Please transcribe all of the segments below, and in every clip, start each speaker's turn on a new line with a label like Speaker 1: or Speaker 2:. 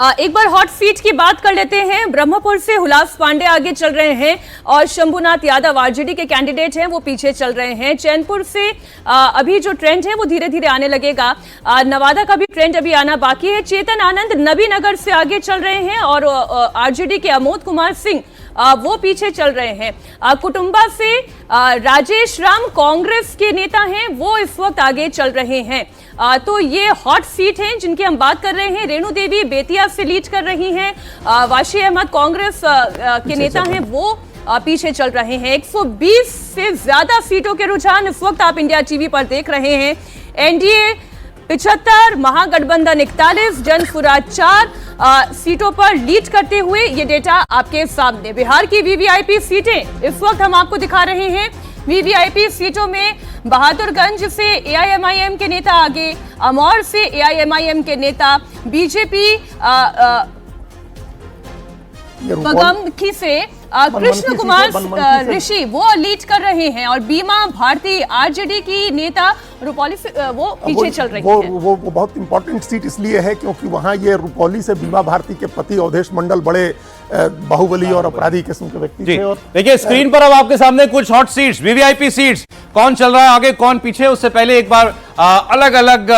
Speaker 1: एक बार hot seat की बात कर लेते हैं। ब्रह्मपुर से हुलास पांडे आगे चल रहे हैं और शंभुनाथ यादव आरजेडी के कैंडिडेट हैं, वो पीछे चल रहे हैं। चैनपुर से अभी जो ट्रेंड है वो धीरे धीरे आने लगेगा। नवादा का भी ट्रेंड अभी आना बाकी है। चेतन आनंद नबीनगर से आगे चल रहे हैं और आरजेडी के अमोद कुमार सिंह वो पीछे चल रहे हैं। कुटुंबा से राजेश राम कांग्रेस के नेता हैं, वो इस वक्त आगे चल रहे हैं। तो ये हॉट सीट हैं जिनकी हम बात कर रहे हैं। रेणु देवी बेतिया से लीड कर रही हैं। वाशी अहमद कांग्रेस के नेता हैं, वो पीछे चल रहे हैं। 120 से ज्यादा सीटों के रुझान इस वक्त आप इंडिया टीवी पर देख रहे हैं। एनडीए 75, महागठबंधन 41, जन स्वराज 4 सीटों पर लीड करते हुए ये डेटा आपके सामने। बिहार की वीवीआईपी सीटें इस वक्त हम आपको दिखा रहे हैं। वीवीआईपी सीटों में बहादुरगंज से एआईएमआईएम के नेता आगे, अमौर से एआईएमआईएम के नेता, बीजेपी बगमखी से कृष्ण कुमार ऋषि वो लीड कर रहे हैं और बीमा भारती आरजेडी की नेता रुपौली से वो पीछे चल रही है।
Speaker 2: वो बहुत इंपॉर्टेंट सीट इसलिए है क्योंकि वहां ये रुपौली से बीमा भारती के पति अवधेश मंडल बड़े बाहुबली और अपराधी किस्म के व्यक्ति थे। और
Speaker 3: देखिए स्क्रीन पर अब आपके सामने कुछ हॉट सीट्स, वीवीआईपी सीट्स, कौन चल रहा है आगे कौन पीछे। उससे पहले एक बार अलग अलग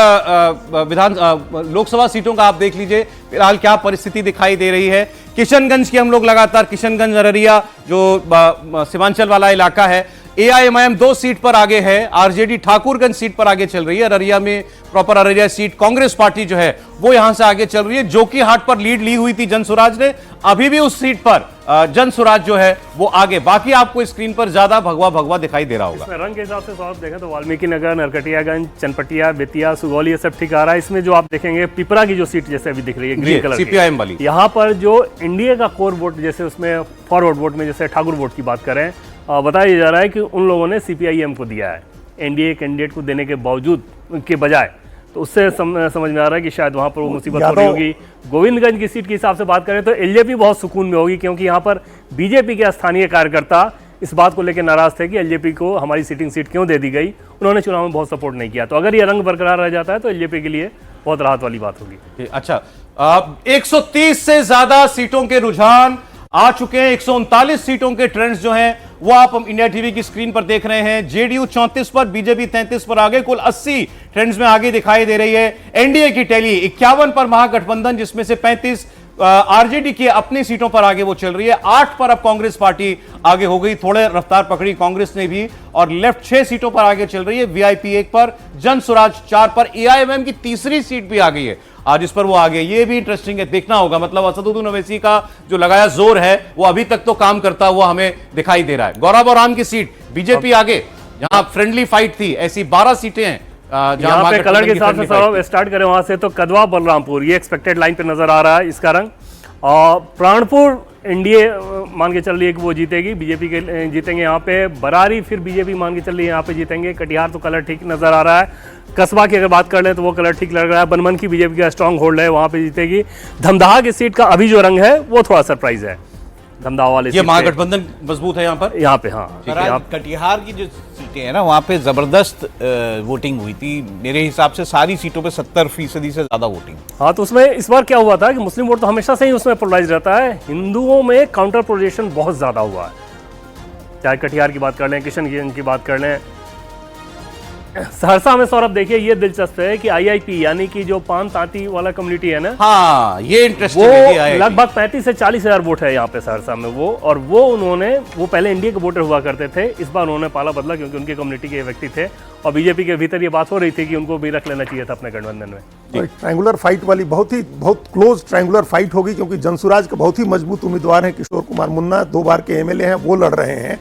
Speaker 3: लोकसभा सीटों का आप देख लीजिए फिलहाल क्या परिस्थिति दिखाई दे रही है। किशनगंज की हम लोग लगातार, किशनगंज अररिया जो सीमांचल वाला इलाका है, एआईएमआईएम 2 सीट पर आगे है। आरजेडी ठाकुरगंज सीट पर आगे चल रही है। अररिया में proper Araria seat Congress party जो है वो यहां से आगे चल रही है। जोकी हाट पर लीड ली हुई थी जन स्वराज ने, अभी भी उस सीट पर जन स्वराज जो है वो आगे। बाकी आपको स्क्रीन पर ज्यादा भगवा भगवा दिखाई दे रहा होगा।
Speaker 4: रंग के हिसाब से आप देखें तो वाल्मीकि नगर, नरकटियागंज, चनपटिया, बेतिया, सुगौली ये सब ठीक आ रहा है। इसमें जो आप देखेंगे पिपरा की जो सीट जैसे अभी दिख रही है ग्रीन कलर
Speaker 3: सीपीआईएम वाली,
Speaker 4: यहाँ पर जो इंडिया का कोर वोट जैसे उसमें फॉरवर्ड वोट में जैसे ठाकुर वोट की बात करें, बताया जा रहा है कि उन लोगों ने सीपीआईएम को दिया है एनडीए कैंडिडेट को देने के बावजूद के बजाय। तो उससे समझ में आ रहा है कि शायद वहां पर वो मुसीबत हो रही होगी। गोविंदगंज की सीट के हिसाब से बात करें तो एलजेपी बहुत सुकून में होगी क्योंकि यहाँ पर बीजेपी के स्थानीय कार्यकर्ता इस बात को लेकर नाराज थे कि एलजेपी को हमारी सिटिंग सीट क्यों दे दी गई, उन्होंने चुनाव में बहुत सपोर्ट नहीं किया। तो अगर ये रंग बरकरार रह जाता है तो एलजेपी के लिए बहुत राहत वाली बात होगी।
Speaker 3: अच्छा, 130 से ज्यादा सीटों के रुझान आ चुके हैं। 139 सीटों के ट्रेंड्स जो हैं वो आप इंडिया टीवी की स्क्रीन पर देख रहे हैं। जेडीयू 34 पर, बीजेपी 33 पर आगे, कुल 80 ट्रेंड्स में आगे दिखाई दे रही है। एनडीए की टैली 51 पर महागठबंधन, जिसमें से 35 आरजेडी की अपनी सीटों पर आगे वो चल रही है। 8 पर अब कांग्रेस पार्टी आगे हो गई, थोड़े रफ्तार पकड़ी कांग्रेस ने भी, और लेफ्ट 6 सीटों पर आगे चल रही है। वीआईपी 1 पर, जन स्वराज 4 पर, एआईएमआईएम की तीसरी सीट भी आ गई है आज इस पर वो आगे। ये भी इंटरेस्टिंग है, देखना होगा। मतलब असदुद्दीन ओवैसी का जो लगाया जोर है वो अभी तक तो काम करता हुआ हमें दिखाई दे रहा है। गौरव और राम की सीट बीजेपी आगे, जहां फ्रेंडली फाइट थी, ऐसी 12 सीटें हैं
Speaker 4: जहां पे कलर के हिसाब से स्टार्ट करें वहां से तो कदवा बलरामपुर ये एक्सपेक्टेड लाइन पे नजर आ रहा है इसका रंग। और प्राणपुर एनडीए मान के चल रही है कि वो जीतेगी, बीजेपी के जीतेंगे यहाँ पे। बरारी फिर बीजेपी मान के चल रही है यहाँ पे जीतेंगे। कटिहार तो कलर ठीक नजर आ रहा है। कस्बा की अगर बात कर लें तो वो कलर ठीक लग रहा है। बनमन की बीजेपी का स्ट्रांग होल्ड है, वहां पे जीतेगी। धमदाहा की सीट का अभी जो रंग है वो थोड़ा सरप्राइज है। धमदाहा वाले
Speaker 3: ये महागठबंधन मजबूत है यहाँ पर।
Speaker 4: यहाँ पे हाँ,
Speaker 5: कटिहार की जो सीटें हैं ना वहाँ पे जबरदस्त वोटिंग हुई थी। मेरे हिसाब से सारी सीटों पे 70% से ज्यादा वोटिंग।
Speaker 4: हाँ, तो उसमें इस बार क्या हुआ था कि मुस्लिम वोट तो हमेशा से ही उसमें पोलराइज रहता है, हिंदुओं में काउंटर पोलराइजेशन बहुत ज्यादा हुआ है। चाहे कटिहार की बात कर लें, किशनगंज की बात कर लें, सहरसा में सौरभ देखिए ये दिलचस्प है कि आईआईपी यानी कि जो पान तांती वाला कम्युनिटी है ना,
Speaker 3: हाँ ये इंटरेस्टिंग
Speaker 4: है। लगभग 35 से 40 हजार वोट है यहाँ पे सहरसा में वो, और वो पहले एनडीए के वोटर हुआ करते थे। इस बार उन्होंने पाला बदला क्योंकि उनके कम्युनिटी के व्यक्ति थे और बीजेपी के भीतर ये बात हो रही थी कि उनको भी रख लेना चाहिए था अपने गठबंधन में।
Speaker 2: ट्रायंगुलर फाइट वाली बहुत क्लोज ट्रायंगुलर फाइट होगी क्योंकि जनसुराज के बहुत ही मजबूत उम्मीदवार हैं। किशोर कुमार मुन्ना 2 बार के एमएलए हैं, वो लड़ रहे हैं।